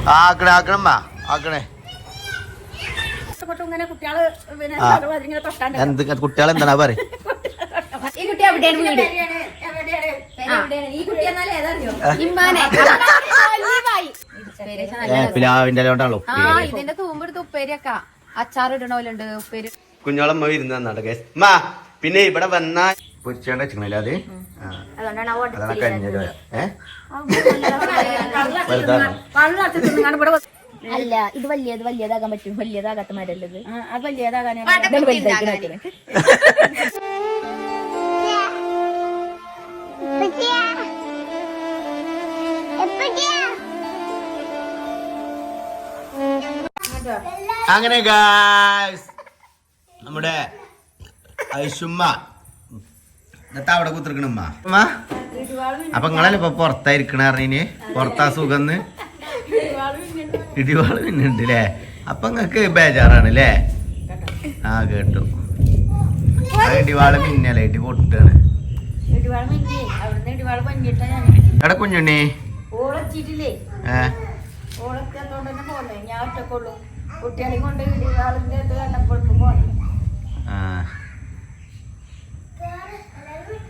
ആക്കണേ ആക്കണമ്മ ആക്കണേ. എന്ത് കുട്ടികളെ എന്താണ് പറ പിലാവിന്റെ ഇലോട്ടാണല്ലോ ഇതിന്റെ തൂമ്പെടുത്ത് ഉപ്പേരിയൊക്കെ അച്ചാറിടണോലുണ്ട് ഉപ്പേരി. കുഞ്ഞോളമ്മ ഇരുന്ന് തന്നാട്ടെ കേസ്. പിന്നെ ഇവിടെ വന്നാ പൊരിച്ചേണ്ട വെച്ചില്ല അത് കഴിഞ്ഞല്ലോ. അല്ല ഇത് വലിയതാകാൻ പറ്റും. വലിയതാകാത്ത മരല്ലത് അത് വലിയതാകാൻ അങ്ങനെ ഗായ്സ് നമ്മുടെ ഐഷുമ്മ എന്നിട്ട് അവിടെ കുത്തിരിക്കണമ്മ. അപ്പൊ നിങ്ങളല്ലേ ഇപ്പൊ പുറത്തായിരിക്കണ പറഞ്ഞിന് പുറത്താ സുഖന്ന് ഇടിവാള് പിന്നുണ്ട് ല്ലേ. അപ്പൊ നിങ്ങക്ക് ബേജാറാണ് ല്ലേ. ആ കേട്ടു. ഇടിവാള് മിന്നല്ലേ ഇടി പൊട്ടാണ്. എടാ കുഞ്ഞുണ്ണി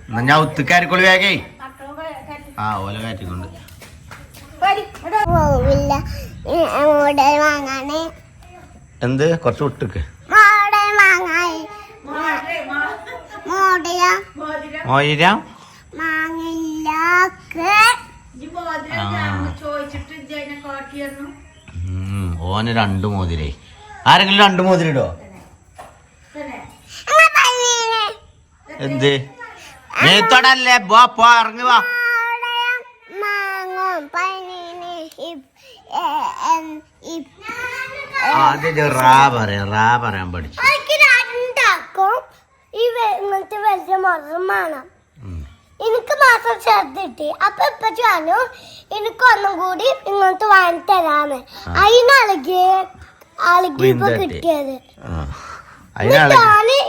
എന്നാ ഞാൻ ഒത്തുക്കാരിക്കൊള്ളു വേഗേ. ആ ഓല കയറ്റിക്കൊണ്ട് എന്ത് കൊറച്ച് വിട്ടിക്ക് മോതിരം ഓന് 2 മോതിരേ. ആരെങ്കിലും 2 മോതിരിടോ? എന്ത് മേത്തോടല്ലേ ഇറങ്ങി വാ. റാ പറയാൻ പഠിച്ചു. എനിക്ക് മാത്രം ചേർത്തിട്ട് അപ്പൊ ഇപ്പൊ ചാനു എനിക്ക് ഒന്നും കൂടി ഇങ്ങനത്തെ വാങ്ങി തരാന്ന് അതിനളകിയപ്പോ കിട്ടിയത്.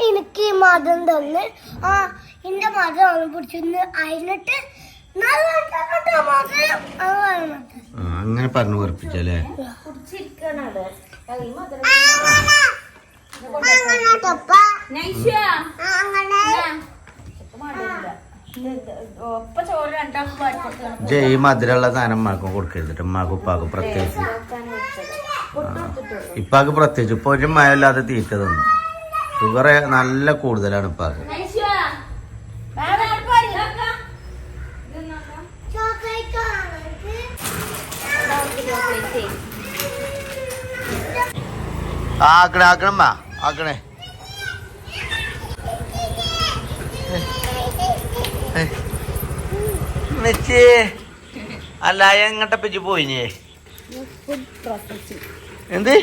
എനിക്ക് ഈ മതം തന്ന് എന്റെ മതം ഒന്ന് പിടിച്ചിരുന്ന് അതിനിട്ട് അങ്ങനെ പറഞ്ഞു ഉറപ്പിച്ചല്ലേ. ഈ മധുരമുള്ള സാധനം ഉമ്മാക്കും കൊടുക്കരുത്. ഉമ്മാക്കും ഉപ്പാക്കും പ്രത്യേകിച്ച് ഇപ്പാക്ക് പ്രത്യേകിച്ച് ഇപ്പൊ ഒരു മയമില്ലാതെ തീറ്റ തന്നു. ഷുഗർ നല്ല കൂടുതലാണ് ഇപ്പാക്ക്. ആക്കണേ ആക്കണമ്മ ആക്കണേ. അല്ല എങ്ങട്ട പറ്റി പോയിഞ്ഞേ? എന്ത്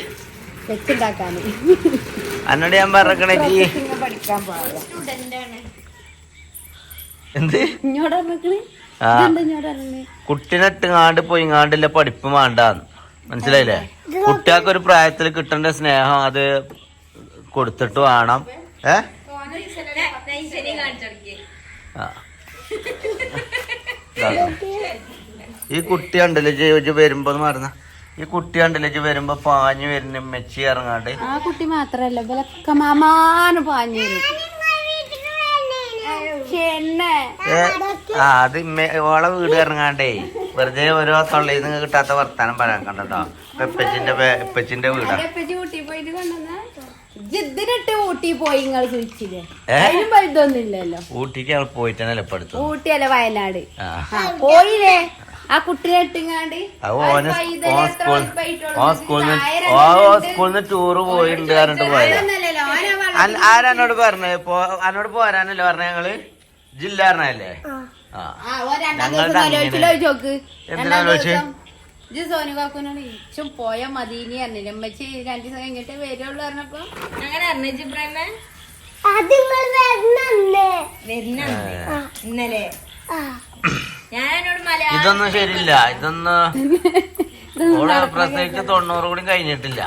എന്നോട് ഞാൻ പറഞ്ഞേ എന്ത് കുട്ടിനെട്ട് കാണ്ട് പോയി കാണ്ടില്ല പഠിപ്പ് വേണ്ടാന്ന് മനസ്സിലായില്ലേ. കുട്ടികൾക്കൊരു പ്രായത്തിൽ കിട്ടേണ്ട സ്നേഹം അത് കൊടുത്തിട്ട് വേണം. ഈ കുട്ടി ഉണ്ടല്ലോ ജോജി വരുമ്പോ മറന്ന ഈ കുട്ടി ഉണ്ടല്ലോ വരുമ്പോ പാഞ്ഞു വരുന്ന മെച്ചി ഇറങ്ങാണ്ട്. ആ കുട്ടി മാത്രല്ല ഇവലൊക്കെ മാമാന് പാഞ്ഞു വരും. അത് ഓളെ വീട് ഇറങ്ങാണ്ടേ വെറുതെ ഓരോ തൊള്ളയിൽ നിന്ന് കിട്ടാത്ത വർത്താനം പറയാൻ കണ്ടോ. എപ്പച്ചിന്റെ വീടാ. ഊട്ടി പോയി നിങ്ങൾ ചോദിച്ചില്ലേ? അതിനും വലുതൊന്നുമില്ലല്ലോ. ഊട്ടിക്ക് ഞങ്ങൾ പോയിട്ടാണല്ലോ ഇപ്പൊ അടുത്ത്. ഊട്ടിയല്ല വയനാട് പോയില്ലേ? ആ കുട്ടിനെ ഇട്ടിങ്ങാണ്ട് സ്കൂളിന്ന് ടൂറ് പോയിട്ടുണ്ട് പറഞ്ഞിട്ട് പോയത്. ആരെന്നോട് പറഞ്ഞത് എന്നോട് പോരാനല്ലേ പറഞ്ഞ ഞങ്ങള് ജില്ല പറഞ്ഞല്ലേ. സോനുകാക്കുനോട് ഇച്ചും പോയ മദീനി പറഞ്ഞില്ല അമ്മച്ചി 2 ദിവസം കഴിഞ്ഞിട്ട് വരുള്ളൂ പറഞ്ഞപ്പോ അങ്ങനെ ഇന്നലെ ഇതൊന്നും ശരിയില്ല. ഇതൊന്നും പ്രസവിച്ച് 90 കൂടി കഴിഞ്ഞിട്ടില്ല.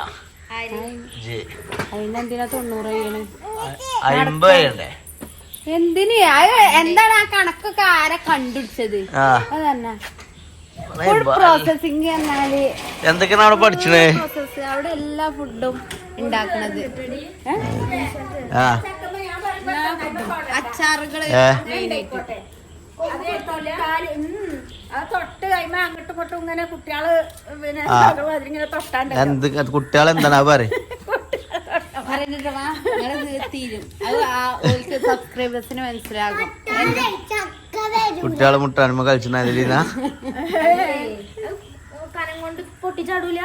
അതിനെന്തിനാ 90 ചെയ്യണേ? 50 ചെയ്യണ്ടേ? എന്തിന്? എന്താണ് ആ കണക്കൊക്കെ ആരെ കണ്ടുപിടിച്ചത്? അതന്നെ ഫുഡ് പ്രോസസിങ് പറഞ്ഞാല് എന്തൊക്കെയാണ് അവിടെ പഠിച്ചത്? പ്രോസസ് അവിടെ എല്ലാ ഫുഡും ഉണ്ടാക്കണത്. ആ അച്ചാറുകള് തൊട്ട് കഴിയുമ്പോ അങ്ങോട്ടും ഇങ്ങോട്ടും ഇങ്ങനെ കുട്ടികള് പിന്നെ ഇങ്ങനെ തൊട്ടാണ്ട് എന്ത് കുട്ടികൾ എന്താണ് പറയും? തീരും അത് സബ്സ്ക്രൈബേഴ്സിന് മനസ്സിലാകും. കുട്ടികളെ മുട്ടാനുമ്പോ കളിച്ചിരുന്ന കനം കൊണ്ട് പൊട്ടിച്ചാടൂല,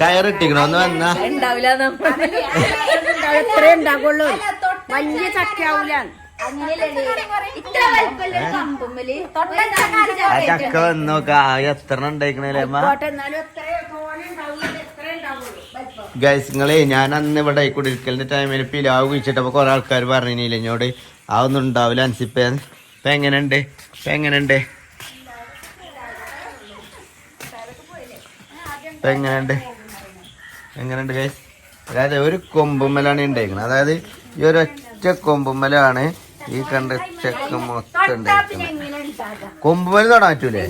കയറിട്ടിക്കണോ ഒന്ന് വന്നാ ഉണ്ടാവില്ല, എത്രേ ഉണ്ടാകുള്ളൂ, വലിയ ചക്കയാവൂല. ആ ചക്ക വന്നോക്കാ എത്ര ഉണ്ടായിക്കണല്ലേ അമ്മ? ഗൈസ് നിങ്ങളെ ഞാൻ അന്ന് ഇവിടെ കുടിരിക്കലിന്റെ ടൈമിൽ പിലാവ് കുഴിച്ചിട്ടപ്പോ കൊറേ ആൾക്കാർ പറഞ്ഞില്ല എന്നോട് അതൊന്നും ഉണ്ടാവില്ല അൻസിപ്പ. ഇപ്പൊ എങ്ങനെയുണ്ട്? ഇപ്പൊ എങ്ങനെയുണ്ട്? ഇപ്പൊ എങ്ങനെയുണ്ട്? എങ്ങനെയുണ്ട് ഗൈസ്? അതായത് ഒരു കൊമ്പുമ്മലാണ് ഉണ്ടായിരിക്കുന്നത്. അതായത് ഈ ഒരു ഒറ്റ കൊമ്പുമ്മലാണ് ഈ കണ്ട ചെക്ക മൊത്തം ഉണ്ടായിരിക്കുന്നത്. കൊമ്പുമ്മൽ തൊടാൻ പറ്റൂലേ?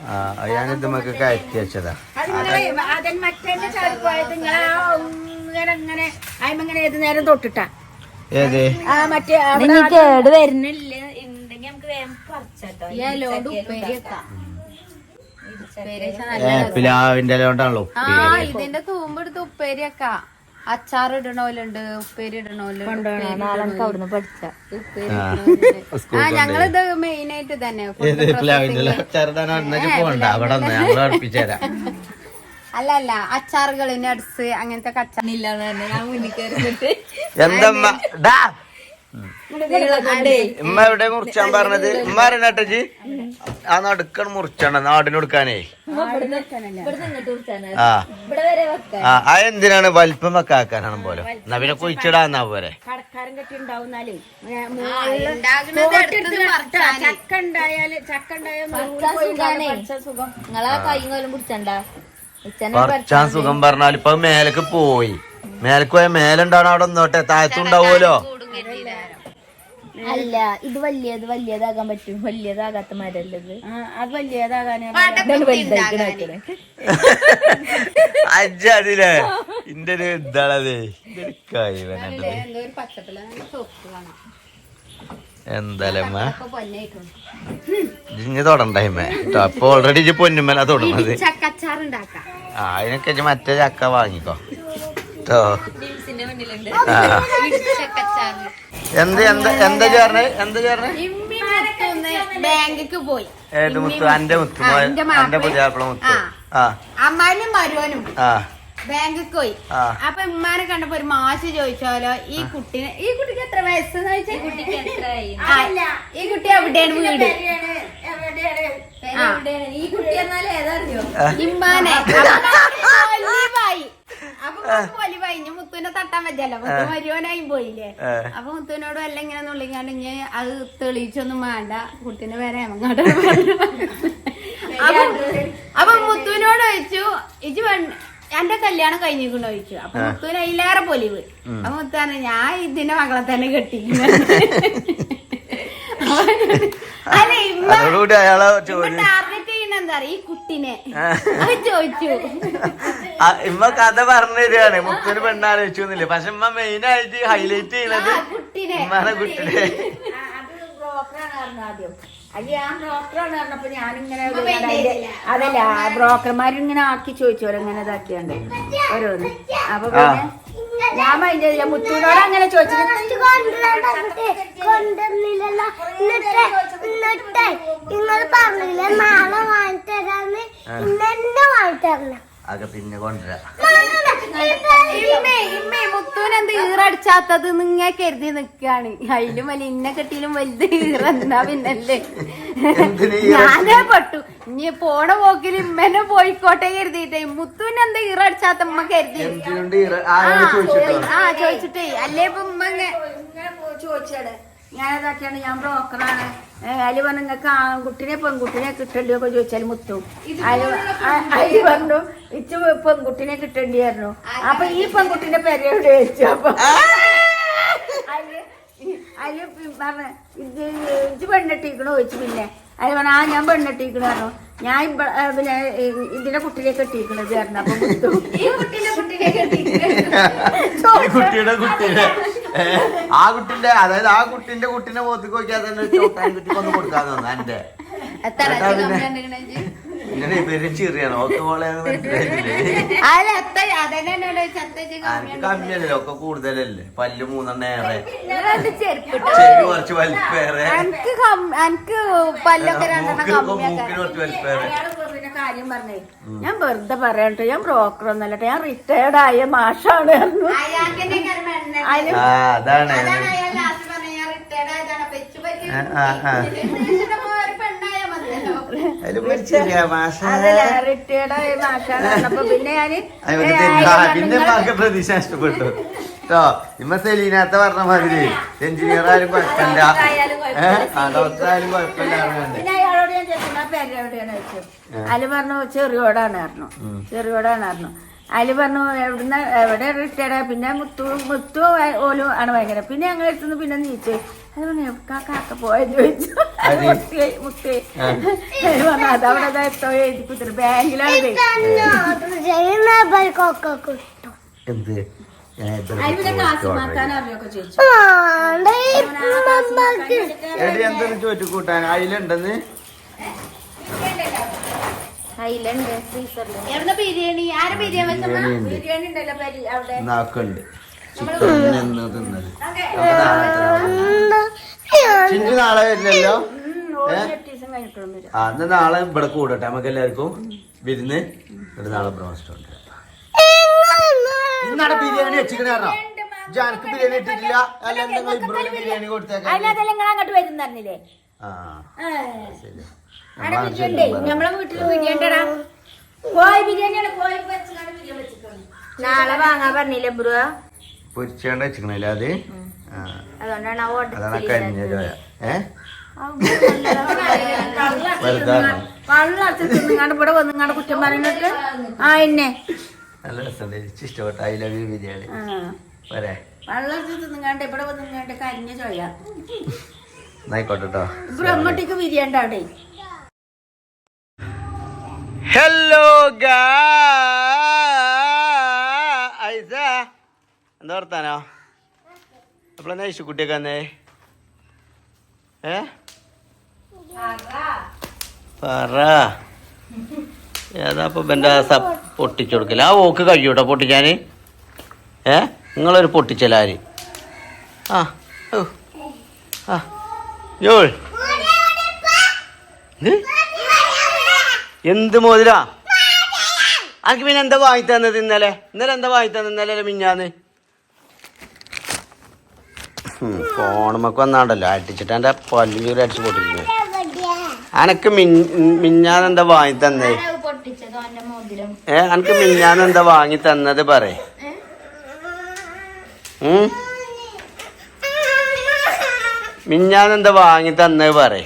ആ ഞാനിത് നമുക്ക് കയറ്റി വെച്ചതാ. ഏത് നേരം തൊട്ടിട്ടാ ഏത് മറ്റേ കേട് വരുന്നില്ല ഉണ്ടെങ്കിൽ നമുക്ക് വേഗം പറിച്ചോ. പിലാവിന്റെ ഇല കൊണ്ടാണല്ലോ ആ ഇതിന്റെ തൂമ്പെടുത്ത് ഉപ്പേരിയൊക്കെ അച്ചാർ ഇടണോലുണ്ട്, ഉപ്പേരി ഇടണോലുണ്ട്. ആ ഞങ്ങളിത് മെയിൻ ആയിട്ട് തന്നെ അല്ല അല്ല അച്ചാറുകള് നട്സ് അങ്ങനത്തെ കച്ചാറില്ലാന്ന് തന്നെ ഞാൻ മുന്നിൽ കയറിട്ട് എന്തമ്മ ഉമ്മ എവിടെ മുറിച്ചാൻ പറഞ്ഞത്? ഉമ്മ അറിയണേട്ടജി ആ നടുക്കൺ മുറിച്ചാണ് നാടിന് കൊടുക്കാനേ. ആ എന്തിനാണ് വലിപ്പം ഒക്കെ ആക്കാനാണ് പോലെ? എന്നാ പിന്നെ കുഴിച്ചിടാന്നാ പോരെ. കടക്കാരൻ കെട്ടി ഉണ്ടാവുന്നാലേ ചക്ക ഉണ്ടായാല് സുഖം നിങ്ങളെ കൈകോലും പിടിച്ചണ്ട പറിച്ചാൻ സുഖം പറഞ്ഞാൽ ഇപ്പൊ മേലേക്ക് പോയി. മേലേക്ക് പോയ മേലുണ്ടാവണം അവിടെ നോട്ടെ താഴത്തുണ്ടാവുമല്ലോ. അല്ല ഇത് വലിയതാകാൻ പറ്റും, വലിയതാകാത്ത മരല്ലത്. അത് വലിയതാകാൻ അജ്ജതിലേ ഇന്റെ ഒരു ഇതാണതേ എന്തായാലും ഇഞ്ഞ് തൊടണ്ടേ അപ്പൊ ഓൾറെഡി ഇജ്ജ് പൊന്നുമല തൊടുന്നത്. ആ അതിനൊക്കെ ഇജ്ജ് മറ്റേ ചക്ക വാങ്ങിക്കോ കേട്ടോ. എന്താ ചേർന്ന് ബാങ്കിക്ക് പോയി. ഏത് മുത്തു? എന്റെ മുത്തു, എന്റെ പുതിയാപ്പിള മുത്തു. അമ്മാനും മരുവനും ആ ബാങ്കിൽ പോയി. അപ്പൊ ഉമ്മാനെ കണ്ടപ്പോ ഒരു മാഷ് ചോദിച്ചോലോ ഈ കുട്ടിക്ക് എത്ര വയസ്സെന്ന് ചോദിച്ചാൽ ഈ കുട്ടി എവിടെയാണ് വീട്? ഈ കുട്ടി എന്നാൽ ഏതറിയോ? ഇമ്മാനെ. അപ്പൊ വലിവായി ഇനി മുത്തുവിനെ തട്ടാൻ പറ്റല്ലോ, മുത്തു മരുവനായും പോയില്ലേ. അപ്പൊ മുത്തുവിനോട് വല്ല ഇങ്ങനെ നുള്ളിക്കാണ്ട് ഇനി അത് തെളിയിച്ചൊന്നും വേണ്ട, കുട്ടീനെ വരെ അങ്ങോട്ട്. അപ്പൊ മുത്തുവിനോട് ചോദിച്ചു ഇജ് എന്റെ കല്യാണം കഴിഞ്ഞിരിക്കണോ ചോദിച്ചു. അപ്പൊ മുത്തുവിന് അതിലേറെ പൊലിവ്. അപ്പൊ മുത്തു പറഞ്ഞു ഞാൻ ഇതിന്റെ മകളെ തന്നെ കെട്ടി. അല്ലെ ടാർഗറ്റ് ചെയ്യണ എന്താ ഈ കുട്ടിനെ ചോദിച്ചു. ഇമ്മ കഥ പറഞ്ഞു തരികയാണ്, മുത്തിന് പെണ്ണാലോചിച്ചൊന്നുമില്ല. പക്ഷെ ഇമ്മ മെയിൻ ആയിട്ട് ഹൈലൈറ്റ് ചെയ്യണത് ഉമ്മാനെ കുട്ടിനെ. ആദ്യം അയ്യ ഞാൻ ബ്രോക്കറാണ് പറഞ്ഞപ്പോ ഞാനിങ്ങനെ അതല്ല ബ്രോക്കർമാരിങ്ങനെ ആക്കി ചോദിച്ചോരോ ഇങ്ങനെ ഇതാക്കിയാണ്ട് ഓരോന്ന്. അപ്പൊ പിന്നെ ഞാൻ മൈൻഡ് ചെയ്തില്ല, മുത്തൂനോട് അങ്ങനെ ചോദിച്ചിട്ട് കൊണ്ടുവന്നില്ലല്ലോ. എന്നിട്ട് നിങ്ങൾ പറഞ്ഞില്ലേ നാളെ വാങ്ങിത്തരാന്ന്, ഇന്നെ വാങ്ങിത്തരണം. അതൊക്കെ പിന്നെ കൊണ്ടുവരാം. മുത്തൂനെന്ത് ഈറടിച്ചാത്തത് നിങ്ങ കരുതി നിക്കാണ്. അതിലും വലിയ ഇന്നെ കെട്ടിയിലും വലുത് ഈറെന്താ പിന്നല്ലേ. ഞാനേ പെട്ടു. ഇനി പോണ പോക്കിൽ ഇമ്മനെ പോയിക്കോട്ടെ കരുതിയിട്ടേ മുത്തൂനെന്താ ഈറടിച്ചാത്ത ഉമ്മ കരുതി. ചോദിച്ചിട്ടേ അല്ലേ ഇപ്പൊ ഉമ്മ ചോദിച്ചാണ് ഞാനതാക്കിയാണ് ഞാൻ ബ്രോക്കറാണ്. അതില് പറഞ്ഞു നിങ്ങൾക്ക് ആൺകുട്ടിനെ പെൺകുട്ടിനെ കിട്ടേണ്ടിയൊക്കെ ചോദിച്ചാൽ മുത്തും അതില് പറഞ്ഞു ഇച്ച് പെൺകുട്ടിനെ കിട്ടേണ്ടിയായിരുന്നു. അപ്പൊ ഈ പെൺകുട്ടിന്റെ പേരെവിടെ ചോദിച്ചു. അപ്പൊ അതില് പറഞ്ഞ ഇത് പെണ്ണെട്ടിക്കണോ ചോദിച്ചു. പിന്നെ അതിൽ പറഞ്ഞ ഞാൻ പെണ്ണെട്ടിക്കണ പറഞ്ഞു. ഞാൻ പിന്നെ ഇതിന്റെ കുട്ടിയെ കെട്ടിക്കണത് പറഞ്ഞു. അപ്പൊ കുട്ടിയുടെ ആ കുട്ടിന്റെ അതായത് ആ കുട്ടിന്റെ മുഖത്തേക്ക് നോക്കിയാൽ തന്നെ കുട്ടിക്ക് ഒന്ന് കൊടുക്കാന്ന് തോന്നുന്നു എന്റെ ഇങ്ങനെ ഇവര് ചെറിയാണ് കമ്മിയല്ലോ ഒക്കെ കൂടുതലല്ലേ. പല്ല് 3 ഏറെ, ചെവി കുറച്ച് വലിപ്പേറെ, മൂക്കിന് കുറച്ച് വലിപ്പേറെ. കാര്യം പറഞ്ഞേ, ഞാൻ വെറുതെ പറയട്ടെ, ഞാൻ ബ്രോക്കർ ഒന്നല്ലട്ടെ, ഞാൻ റിട്ടയർഡ് ആയ മാഷാണ്. അതാണ് റിട്ടയർഡ് ആയ മാഷാണ്. അപ്പൊ പിന്നെ ഞാന് പിന്നെ പ്രതീക്ഷ നഷ്ടപ്പെട്ടു കേട്ടോ. ഇമ്മ സെലീനാത്ത പറഞ്ഞ മാതിരി എഞ്ചിനീയർ ആയാലും കുഴപ്പമില്ല, ഡോക്ടർ ആയാലും കുഴപ്പമില്ല. പിന്നെ അയാളോട് ഞാൻ ചോദിച്ചു പേര് എവിടെയാണ് ചോദിച്ചു. അതില് പറഞ്ഞു ചെറിയോടാണ് പറഞ്ഞു. അതില് പറഞ്ഞു എവിടെ റിട്ടയർഡ്. പിന്നെ മുത്തു ഓലും ആണ് ഭയങ്കര. പിന്നെ ഞങ്ങൾ എടുത്തുനിന്ന് പിന്നെ നീച്ചു. അത് പറഞ്ഞു കാക്ക പോയെന്ന് ചോദിച്ചു. മുത്തേ പറഞ്ഞു അതവിടെ എത്തോ എഴുതി കുത്തിരി ബാങ്കിലാണ്. അതിൽ പിന്നെ കാശുമാക്കാൻ അറിയൊക്കെ ചോദിച്ചു. എന്തെന്ന് ചോദിച്ചു കൂട്ടാൻ അതിലുണ്ടെന്ന് ബിരിയാണി ആരെ ബിരിയാണി ബിരിയാണി ഉണ്ടല്ലോ അവിടെ നാക്കുണ്ട്. ചിഞ്ചു നാളെ വരില്ലല്ലോ. അന്ന് നാളെ ഇവിടെ കൂടട്ടെ നമുക്ക് എല്ലാവർക്കും വിരുന്ന്. ഇവിടെ നാളെ ബ്രോസ്റ്റ് ഉണ്ട്. ഇന്നാടെ ബിരിയാണി വെച്ചിക്കണോ? ജാനക്ക് ബിരിയാണി ഇട്ടിട്ടില്ല. അല്ലെങ്കിൽ ബിരിയാണി കൊടുത്തേക്കാം. അങ്ങോട്ട് വരുന്നറിഞ്ഞില്ലേ? നമ്മളെ വീട്ടില് ബിരിയാണിടാ. കോഴി ബിരിയാണിയാണ്. കോഴി നാളെ വാങ്ങാൻ പറഞ്ഞില്ലേ ബ്രോ? പൊരിച്ചാണ്ട് വെച്ചിക്കണല്ലേ അത്. അതുകൊണ്ടാണ് അതാണ് കരിഞ്ഞോ. വള്ളാണ്ട് ഇവിടെ വന്നിങ്ങാണ്ട് കുറ്റം പറയുന്നത്. ആ എന്നെ നല്ല രസമുണ്ട്. എനിക്ക് ഇഷ്ടപ്പെട്ട ഐ ലവ് യു ബിരിയാണി. പോരെ വള്ളത്തിൽ തിന്നുങ്ങാണ്ട് ഇവിടെ വന്നിങ്ങാണ്ട് കരിഞ്ഞ ചോയ. ആയിക്കോട്ടെ കേട്ടോ. ഇവിടെ അങ്ങോട്ടേക്ക് ബിരിയാണി അവിടെ. ഹലോ ഐസ, എന്താ വർത്താനോ? എപ്പോഴാ ഇഷുക്കുട്ടിയൊക്കെ വന്നേ? പറ ഏതാ ഇപ്പം പൊട്ടിച്ചു കൊടുക്കില്ല. ആ ഓക്ക് കഴിയൂട്ടോ പൊട്ടിക്കാന്. നിങ്ങളൊരു പൊട്ടിച്ചലാര്. യോൾ എന്ത് മോതിരാ? അനക്ക് പിന്നെ എന്താ വാങ്ങി തന്നത് ഇന്നലെ? എന്താ വാങ്ങി തന്നത് ഇന്നലെ മിഞ്ഞാന്ന്? ഫോണുമൊക്കെ വന്നാണ്ടല്ലോ അടിച്ചിട്ട് എൻ്റെ പല്ലൂര് അടിച്ച് പൊട്ടിക്കുന്നു. അനക്ക് മിഞ്ഞാന്ന് എന്താ വാങ്ങി തന്നേ? അനക്ക് മിഞ്ഞാന്ന് എന്താ വാങ്ങി തന്നത് പറയേ. മിഞ്ഞാന്ന് എന്താ വാങ്ങി തന്നത് പറയേ.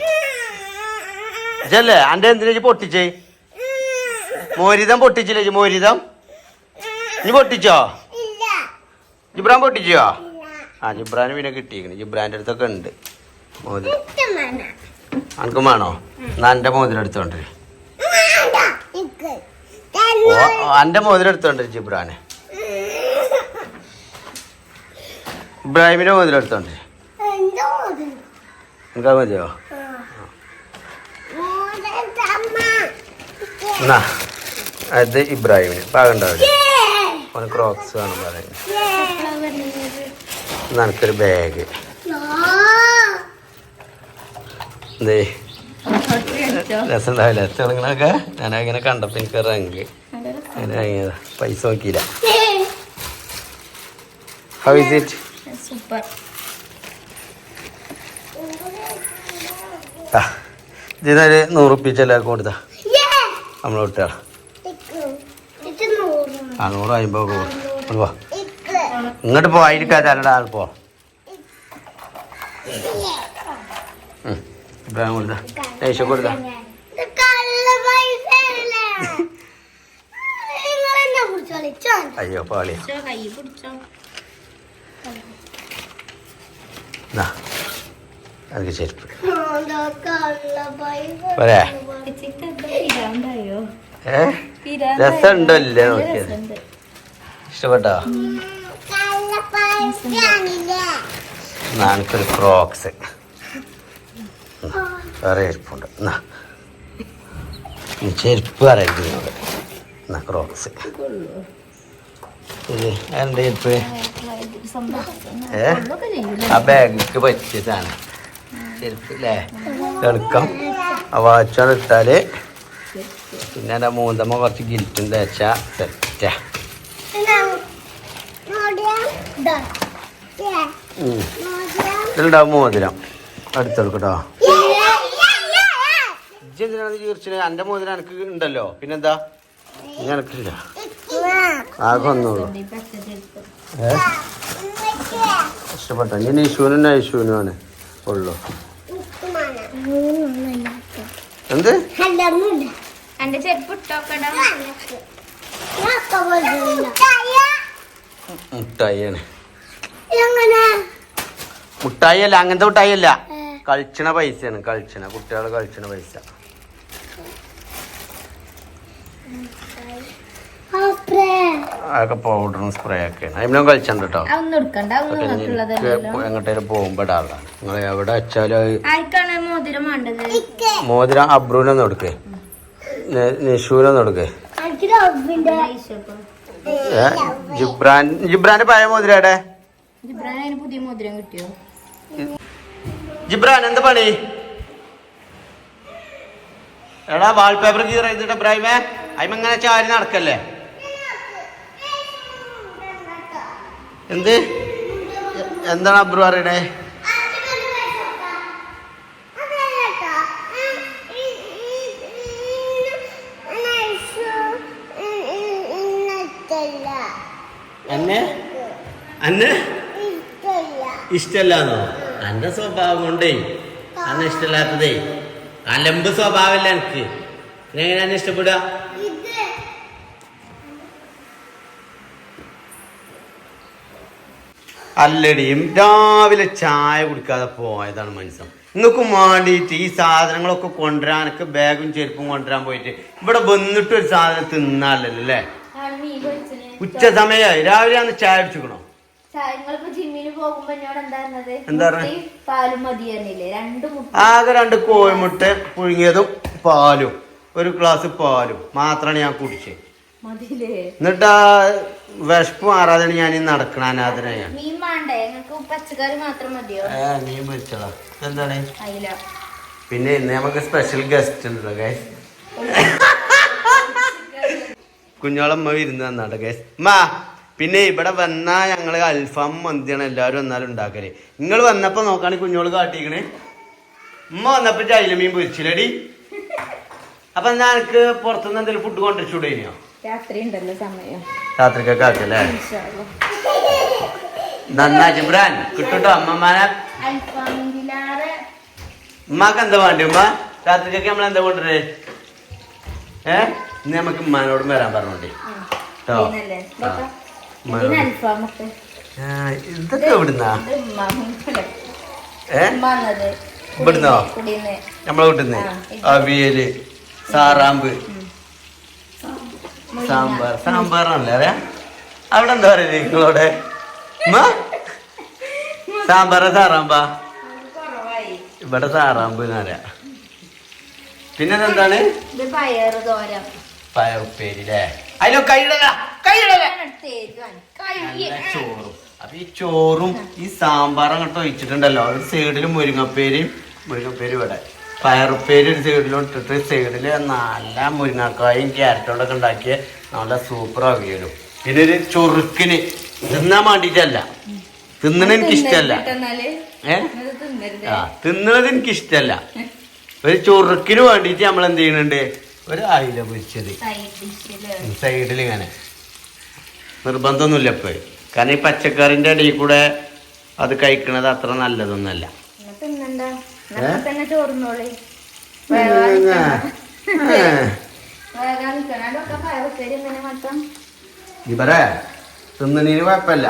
ല്ലേ അന്റെ എന്തിനാ പൊട്ടിച്ചേ? മോരിതം പൊട്ടിച്ചില്ലേ? മോരിതം നീ പൊട്ടിച്ചോ? ജിബ്രാൻ പൊട്ടിച്ചോ? ആ ജിബ്രാന് പിന്നെ കിട്ടിയിരിക്കണ്. ജിബ്രാൻ്റെ അടുത്തൊക്കെ ഉണ്ട് മോതിരം. അനക്കും വേണോ? എന്നാ എൻ്റെ മോതിരം എടുത്തോണ്ട്. എൻ്റെ മോതിരം എടുത്തോണ്ട് ജിബ്രാന്. ഇബ്രാഹിമിന്റെ മോതിരം എടുത്തോണ്ട്. എനിക്കാ മതിയോ? എന്നാ അത് ഇബ്രാഹിമിന് പാകണ്ടാവില്ല. അവന് ക്രോക്സ് വേണം പറയുന്നത്. എനിക്കൊരു ബാഗ്. എന്തേ രസം ഉണ്ടാവില്ല തെളുങ്ങളൊക്കെ? ഞാനങ്ങനെ കണ്ടപ്പോ എനിക്ക് റങ്ക് അങ്ങനെ വാങ്ങിയതാ. പൈസ നോക്കിയില്ല. How is it? ഇതിനൊരു 100 റുപ്യ എല്ലാവർക്കും കൊടുത്താ നമ്മളെ വിട്ടാ. 150 കൂടും. പോ ഇങ്ങോട്ട് പോയിരിക്കാതെ ആൾ പോ. ഇബ്രാഹിം കൊടുത്താ. ദേശ കൊടുത്താ. അയ്യോ പാളിയ. എനിക്ക് ചെരുപ്പ് പറയാ രസമുണ്ടല്ലേ നോക്കിയത് ഇഷ്ടപ്പെട്ടോ എനിക്കൊരു ക്രോക്സ് വേറെ ചെരുപ്പുണ്ട് ചെരുപ്പ് അറിയിക്കുന്നോട് എന്നാ ക്രോക്സ് ഇത് എൻ്റെ ചെരുപ്പ് ആ ബാഗിക്ക് പറ്റിയ സാധനം ചെരുപ്പ് അല്ലേ എടുക്കാം ആ വാച്ചാണ് ഇട്ടാല് പിന്നെ എൻ്റെ മൂന്നമ്മ കുറച്ച് ഗിൽറ്റും തേച്ചാ സെറ്റാ ഇതിലുണ്ടാവും മോതിരം അടുത്തെടുക്കട്ടോ എന്തിനാണ് തീർച്ചയായും എൻ്റെ മോതിരം എനിക്ക് ഉണ്ടല്ലോ പിന്നെന്താ എനിക്കില്ല ആകെ ഒന്നുള്ളൂ ഇഷ്ടപ്പെട്ട ഇനി ഇഷുവിനും ഐഷുവിനുമാണ് ഉള്ളു എന്ത് എന്റെ ചെരുപ്പ് ഇട്ടോക്കടാ മുട്ടായിയാണ് മുട്ടായി അല്ല അങ്ങനത്തെ മുട്ടായി അല്ല കളിച്ചണ പൈസയാണ് കുട്ടികൾ കളിച്ചണ പൈസ അതൊക്കെ പൗഡറും സ്പ്രേ ഒക്കെയാണ് അതിനും കളിച്ചിട്ടുണ്ട് കേട്ടോ എങ്ങോട്ടേലും പോകുമ്പോ ഇടാറുള്ള നിങ്ങൾ എവിടെ വെച്ചാലും മോതിരം അബ്രൂനൊന്നും എടുക്കേ നിഷൂനൊന്നും എടുക്കേ ജിബ്രാന്റെ പഴയ മോതിരയുടെ പുതിയ മോതിരം കിട്ടിയോ ജിബ്രാൻ എന്താ പണി എടാ വാൾപേപ്പർ കീറ ചെയ്തിട്ട് ഇബ്രാഹിമേ അയിമങ്ങനെ ചാരി നടക്കല്ലേ എന്ത് എന്താണ് അബ്രു പറയണേ എന്നെ അന്നെ ഇഷ്ടല്ലാന്നോ എന്റെ സ്വഭാവം കൊണ്ടേ അന്നെ ഇഷ്ടമില്ലാത്തതേ അലമ്പ് സ്വഭാവമല്ല എനിക്ക് എങ്ങനെയാണ് ഇഷ്ടപ്പെടുക അല്ലടിയും രാവിലെ ചായ കുടിക്കാതെ പോയതാണ് മനസ്സം നിങ്ങൾക്ക് വേണ്ടിയിട്ട് ഈ സാധനങ്ങളൊക്കെ കൊണ്ടുവരാൻ എനിക്ക് ബാഗും ചെരുപ്പും കൊണ്ടുവരാൻ പോയിട്ട് ഇവിടെ വന്നിട്ട് ഒരു സാധനം തിന്നാലല്ലോ അല്ലേ ഉച്ച സമയമായി രാവിലെ അന്ന് ചായ കുടിച്ചിക്കണോ ആകെ 2 കോഴിമുട്ട പുഴുങ്ങിയതും പാലും ഒരു ഗ്ലാസ് പാലും മാത്രമാണ് ഞാൻ കുടിച്ചത് എന്നിട്ട് ആ വിശപ്പ് മാറാതെയാണ് ഞാൻ ഈ നടക്കണ അനാഥനാണ് മീൻ പൊരിച്ചോളാം എന്താണ് പിന്നെ ഇന്ന് നമുക്ക് സ്പെഷ്യൽ ഗസ്റ്റ് ഉണ്ടല്ലോ ഗൈസ് കുഞ്ഞോളമ്മ ഇരുന്ന് തന്നാട്ടെ ഗൈസ് മാ പിന്നെ ഇവിടെ വന്നാ ഞങ്ങള് അൽഫാം മന്തിയാണ് എല്ലാവരും വന്നാലും ഉണ്ടാക്കല് നിങ്ങൾ വന്നപ്പോ നോക്കാണെങ്കിൽ കുഞ്ഞോള് കാട്ടിക്കണേ ഉമ്മ വന്നപ്പോ ചൈല മീൻ പൊരിച്ചില്ലടി അപ്പൊ എന്നാ എനിക്ക് പുറത്തുനിന്ന് എന്തെങ്കിലും ഫുഡ് കൊണ്ടുവച്ചൂടെ ഇനിയോ രാത്രിക്കൊക്കെ ആക്കല്ലേ നന്നാ ജിബ്രാൻ കിട്ടുട്ടോ അമ്മമാനെ ഉമ്മാക്ക് എന്താ വേണ്ടി ഉമ്മ രാത്രിക്കൊക്കെ നമ്മൾ എന്താ കൊണ്ടുവരേ ഇന്ന് നമുക്ക് ഉമ്മാനോടും വരാൻ പറഞ്ഞോണ്ടേ കേട്ടോ ഇതൊക്കെ എവിടുന്നാ ഇവിടുന്നോ നമ്മളെ വീട്ടിന്ന് അവിയല് സാറാമ്പ് സാമ്പാറാണല്ലേ അറിയാ അവിടെ എന്താ പറയുക നിങ്ങളോടെ സാമ്പാറാ സാറാമ്പാ ഇവിടെ സാറാമ്പ് എന്നറിയാ പിന്നെ എന്താണ് പയറുപ്പേരി അല്ലേ അതിലോ ചോറും അപ്പൊ ഈ ചോറും ഈ സാമ്പാറും അങ്ങോട്ട് ഒഴിച്ചിട്ടുണ്ടല്ലോ ഒരു സൈഡില് മുരിങ്ങപ്പേരി ഇവിടെ പയറുപ്പേരി ഒരു സൈഡിലും ഇട്ടിട്ട് സൈഡില് നല്ല മുരിങ്ങക്കായും ക്യാരറ്റോടൊക്കെ ഉണ്ടാക്കിയ നല്ല സൂപ്പർ അവിയലും പിന്നെ ഒരു ചൊറുക്കിന് തിന്നാൻ വേണ്ടിട്ടല്ല തിന്നണ എനിക്കിഷ്ടല്ല തിന്നണത് എനിക്കിഷ്ടല്ല ഒരു ചൊറുക്കിന് വേണ്ടിട്ട് നമ്മൾ എന്ത് ചെയ്യുന്നുണ്ട് ഒരു അയില പൊരിച്ചത് സൈഡിൽ ഇങ്ങനെ നിർബന്ധമൊന്നുമില്ല ഇപ്പൊ കാരണം ഈ പച്ചക്കറിന്റെ ഇടയിൽ കൂടെ അത് കഴിക്കണത് അത്ര നല്ലതൊന്നല്ല ഇവരെ തിന്നണീന് കുഴപ്പമില്ല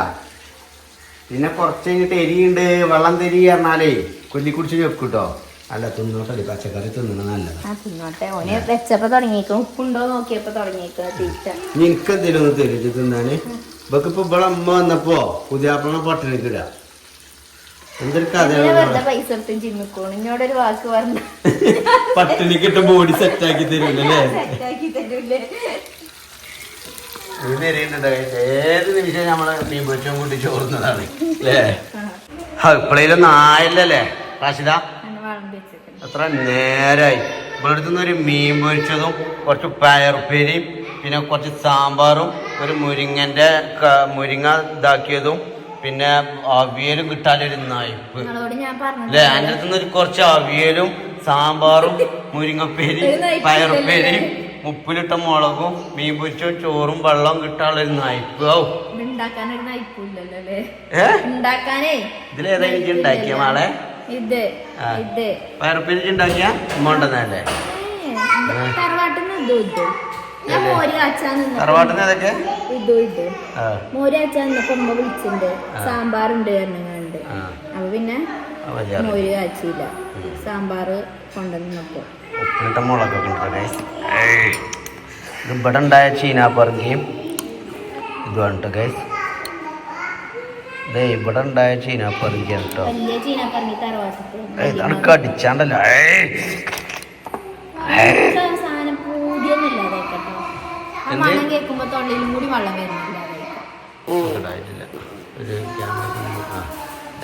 പിന്നെ കുറച്ച് കഴിഞ്ഞിട്ട് എരിയുണ്ട് വെള്ളം തെരി പറഞ്ഞാലേ കൊല്ലി കുടിച്ച് വെക്കൂട്ടോ. അല്ല തിന്നോട്ടല്ലേ, പച്ചക്കറി തിന്നണ നല്ലത്. തിന്നോട്ടെ. ഓനെ വെച്ചപ്പോ തുടങ്ങിയേക്കും, ഉപ്പുണ്ടോ നോക്കിയപ്പോ തുടങ്ങിയേക്കും തീറ്റ. എനിക്ക് എന്തെങ്കിലും ഒന്ന് തരുത് തിന്നാന്. ഇവക്ക് ഇപ്പൊ ഇവിടെ അമ്മ വന്നപ്പോ പുതിയാപ്പിള പട്ടിണിക്കിട. എന്തൊരു കഥയാണ്. പൈസ എടുത്തും ചിമ്മിക്കോണ് ഇന്നോടൊരു വാക്ക് പറഞ്ഞു. പട്ടിണിക്കിട്ട് ബോഡി സെറ്റാക്കി തരൂലേ. ഏത് നിമിഷം നമ്മളെ മീൻ പൊരിച്ചും കൂട്ടി ചോറുന്നതാണ് അല്ലേ. ഇപ്പഴേലൊന്നും ആയില്ലല്ലേ റാഷിദ? അത്ര നേരായി. ഇവിടെ അടുത്തുനിന്ന് ഒരു മീൻ പൊരിച്ചതും കുറച്ച് പയറുപ്പേരിയും പിന്നെ കുറച്ച് സാമ്പാറും ഒരു മുരിങ്ങ ഇതാക്കിയതും പിന്നെ അവിയലും കിട്ടാനൊരു നായ്പ് അല്ലേ. അതിൻ്റെ അടുത്തുനിന്ന് ഒരു കുറച്ച് അവിയലും സാമ്പാറും മുരിങ്ങപ്പേരി പയറുപ്പേരിയും ഉപ്പിലിട്ട മുളകും മീൻ പൊരിച്ചും ചോറും വെള്ളവും കിട്ടാനുള്ളൊരു നായ്പ്. ഇതിലേതാ എനിക്ക് ഉണ്ടാക്കിയ മാളെ? പയറുപ്പേരി ഉണ്ടാക്കിയ ഉമ്മണ്ടല്ലേ? തറവാട്ടിന്ന് ഏതൊക്കെ മോര് കാച്ചാന്നപ്പോ ഉമ്മ വിളിച്ചിട്ടുണ്ട്, സാമ്പാറുണ്ട് പറഞ്ഞുണ്ട്. അപ്പൊ പിന്നെ മോര് കാച്ചില്ല, സാമ്പാറ് കൊണ്ടുവന്നപ്പോ ഉപ്പിലിട്ട മുളകൊക്കെ ഉണ്ട്. ഇത് ഇവിടെ ഉണ്ടായ ചീനാപ്പറങ്കിയും ഇതുണ്ട് ഗൈസ്. ഇവിടെ ഉണ്ടായ ചീനാപ്പറങ്കിയാണ് കേട്ടോ. ഇതാണ് കടിച്ചാണ്ടല്ലോ. കേൾക്കുമ്പോ തൊള്ളിയിലും കൂടി വെള്ളം വരുന്നില്ല.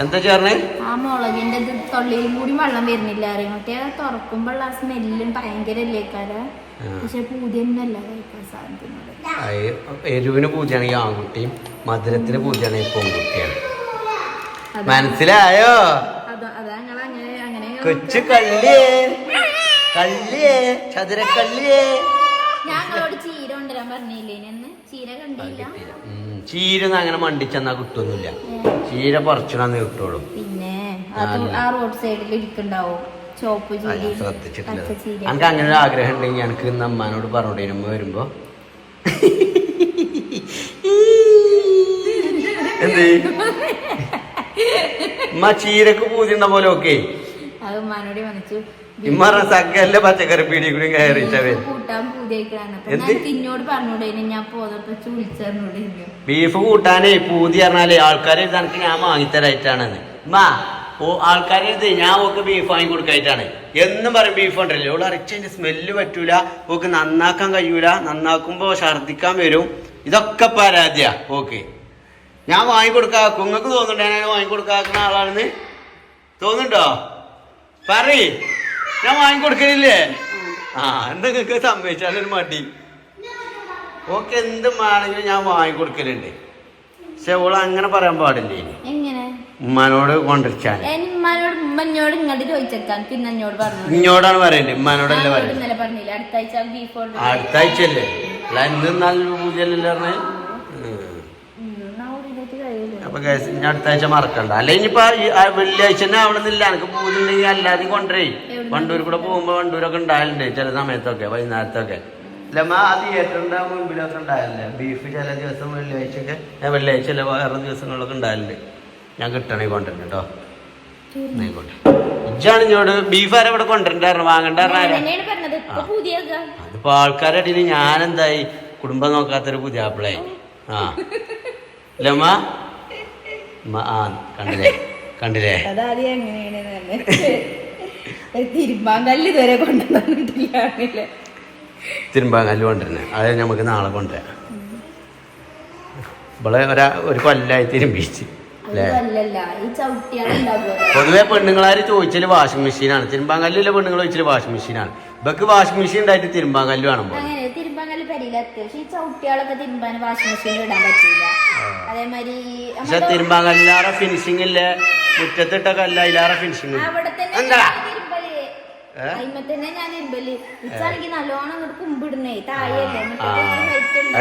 എന്താ ചേർന്നേ? ആ മുളകിന്റെ തൊള്ളിയിലും കൂടി വെള്ളം വരുന്നില്ല അറിയാം. മറ്റേ തുറക്കുമ്പോൾ ആ സ്മെല്ലും ഭയങ്കര ഇല്ലേക്കാര്. പക്ഷെ പൂതിയൊന്നല്ല കഴിക്കാൻ സാധിക്കുന്നത്. എരിവിന് പൂജയാണെങ്കിൽ ആൺകുട്ടിയും മധുരത്തിന് പൂജയാണെങ്കിൽ പെൺകുട്ടിയാണ്. മനസ്സിലായോ? കൊച്ചു കള്ളിയേ കള്ളിയേ ചതുരക്കള്ളിയേ. ഞങ്ങളോട് ചീര കൊണ്ടുവരാൻ പറഞ്ഞില്ലേ? ചീര കണ്ടില്ല. ചീരൊന്നും അങ്ങനെ മണ്ടിച്ചെന്നാ കിട്ടുന്നില്ല. ചീര പറിച്ചിടാന്ന് കിട്ടുള്ളൂ. പിന്നെ ആ റോഡ് സൈഡിൽ ഇരിക്കുന്നുണ്ടാവും ചോപ്പ് ചീര. ശ്രദ്ധിച്ചിട്ടില്ല. എനിക്ക് അങ്ങനെ ഒരു ആഗ്രഹം ഉണ്ടെങ്കിൽ എനിക്ക് ഇന്ന് അമ്മാനോട് പറഞ്ഞോട്ടെ ഉമ്മ വരുമ്പോ. എന്ത് ഉമ്മ ചീരക്ക് പൂജയുണ്ട പോലെ ഒക്കെ അത് ഉമ്മാനോട് വന്നിച്ചു. ഇമ്മറ സകല പച്ചക്കറി പീടി കൂടി കയറിച്ചവേ കൂട്ടാൻ പൂതിയായിക്കാണ്. എന്നോട് പറഞ്ഞോടെ ഞാൻ പോന്നപ്പോ വിളിച്ചോട്. ബീഫ് കൂട്ടാനേ പൂതി പറഞ്ഞാലേ ആൾക്കാരെ എനിക്ക് ഞാൻ വാങ്ങിത്തരായിട്ടാണെന്ന്. ഉമ്മാ ആൾക്കാരെ ഞാൻ ഓക്ക് ബീഫ് വാങ്ങി കൊടുക്കായിട്ടാണ് എന്നും പറയും. ബീഫ് ഉണ്ടല്ലോ ഓള് അരച്ചതിന്റെ സ്മെല്ല് പറ്റൂല, ഓക്ക് നന്നാക്കാൻ കഴിയൂല, നന്നാക്കുമ്പോ ഛർദിക്കാൻ വരും. ഇതൊക്കെ പരാതിയാ ഓക്കെ. ഞാൻ വാങ്ങിക്കൊടുക്കാ കുങ്ങൾക്ക് തോന്നുന്നുണ്ടോ ഞാൻ വാങ്ങിക്കൊടുക്കാക്കുന്ന ആളാണെന്ന്? തോന്നുന്നുണ്ടോ? പറയ്. ഞാൻ വാങ്ങിക്കൊടുക്കലില്ലേ? എന്തൊക്കെ സംഭവിച്ചാലൊരു മടി. ഓക്കെ എന്തും വേണമെങ്കിലും ഞാൻ വാങ്ങിക്കൊടുക്കലുണ്ട്. പക്ഷെ ഓള് അങ്ങനെ പറയാൻ പാടില്ലേ. ഉമ്മാനോട് കൊണ്ടിരിച്ചാൽ ഇങ്ങോട്ടാണ് പറയണ്ടേ, ഉമ്മാനോടല്ലേ പറയുന്നത്. അടുത്ത ആഴ്ചയല്ലേ? അല്ല ഇന്നും നല്ല പൂജയല്ലേ പറഞ്ഞേ. അപ്പൊ ഞാൻ അടുത്ത ആഴ്ച മറക്കണ്ട. അല്ലെ ഇനിയിപ്പോ വെള്ളിയാഴ്ച തന്നെ അവിടെ നിന്നില്ല. എനിക്ക് പൂജ ഉണ്ടെങ്കിൽ അല്ലാതെ കൊണ്ടുവരേ. വണ്ടൂർ കൂടെ പോകുമ്പോ വണ്ടൂരൊക്കെ ഉണ്ടായാലുണ്ട് ചില സമയത്തൊക്കെ വൈകുന്നേരത്തൊക്കെ. അല്ലമ്മ ആ തിയേറ്ററിന്റെ മുമ്പിലൊക്കെ ഉണ്ടായാലേ ബീഫ് ചില ദിവസം വെള്ളിയാഴ്ചയൊക്കെ. വെള്ളിയാഴ്ച അല്ല വേറെ ദിവസങ്ങളിലൊക്കെ ഉണ്ടായാലുണ്ട്. ഞാൻ കിട്ടണേ കൊണ്ടുവരണം കേട്ടോ. ആയിക്കോട്ടെ. ഇജ്ജാണ് ഇങ്ങോട്ട് ബീഫ് ആരെ ഇവിടെ കൊണ്ടുവരണ്ടായിരുന്നു വാങ്ങണ്ടായിരുന്നു. അതിപ്പോ ആൾക്കാരുടെ ഇടയിൽ ഞാനെന്തായി കുടുംബം നോക്കാത്തൊരു പുതിയാപ്പിളായി. അല്ലമ്മ കണ്ടില്ലേ കണ്ടില്ലേ. തിരുമ്പാങ്കല്ല് ഇതുവരെ കൊണ്ടുവന്നിട്ടില്ല. തിരുമ്പാങ്കല്ല് കൊണ്ടുവരുന്നേ അത് നമുക്ക് നാളെ കൊണ്ടുവരാം. ഇവിടെ ഒരു കൊല്ലായി തിരുമ്പിച്ച് അല്ലേ. പൊതുവെ പെണ്ണുങ്ങളാര് ചോദിച്ചാല് വാഷിംഗ് മെഷീനാണ്. തിരുമ്പാങ്കല്ലില്ല പെണ്ണുങ്ങൾ ചോദിച്ചാല് വാഷിംഗ് മെഷീനാണ്. ഇവക്ക് വാഷിംഗ് മെഷീൻ ഉണ്ടായിട്ട് തിരുമ്പാങ്കല്ല് വേണം. പക്ഷെ തിരുമ്പാങ്കല്ലിലാറെ ഫിനിഷിംഗ് ഇല്ലേ. മുറ്റത്തിട്ട കല്ല അതിലാറെ ഫിനിഷിംഗ്. എന്താ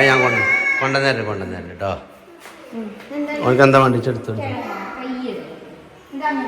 ഞാൻ കൊണ്ടുവന്നേരം കേട്ടോ. അവർക്ക് എന്താ വണ്ടിച്ചെടുത്തു.